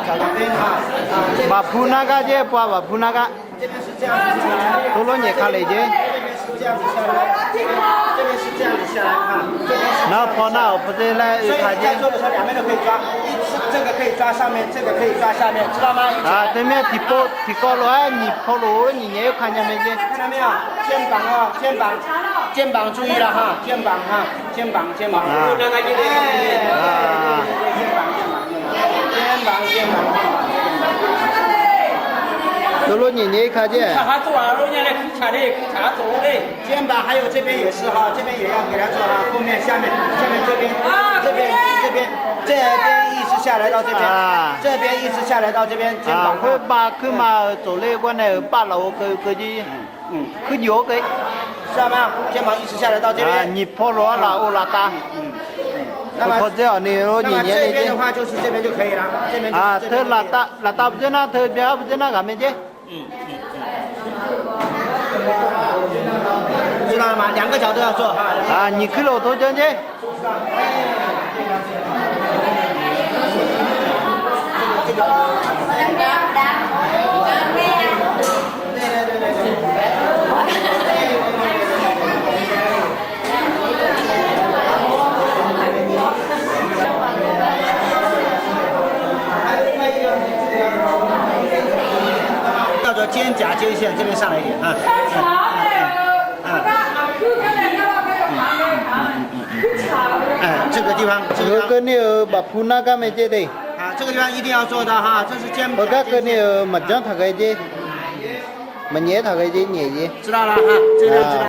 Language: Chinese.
脚两边哈，把铺那个去，把铺那个，这边是这样子下来，都弄你看来去。这边是这样子下来，这边是这样子下来看，这边是。然后跑那不是来所以看见。在做的时候，两边都可以抓，这个可以抓上面，这个可以抓下面，知道吗？啊，对面提高了，你跑路你也有看见没去？看到没有？肩膀啊，肩膀注意了哈，肩膀哈，肩膀。肩膀。走路你也看见。肩膀还有这边也是哈，这边也要给他做哈，后面下面这边一直下来到这边，这边一直下来到这边，肩膀。会把去嘛走那关的把楼去去摇给。知道吗？肩膀一直下来到这边。啊，你跑路了，我拉大。那么这样，你如这边的话就是这边就可以了，这边。啊，他拉大不在那，他边不在那干没去？知道了吗？两个脚都要做哈。啊，你去了多久去？叫做肩胛肩线这边上来一点啊。这个地方，跟你把铺那个没接的。啊，这个地方一定要做到哈，这是肩膀。我跟你马上他开的，没捏他开的捏的。知道了哈，这个知道。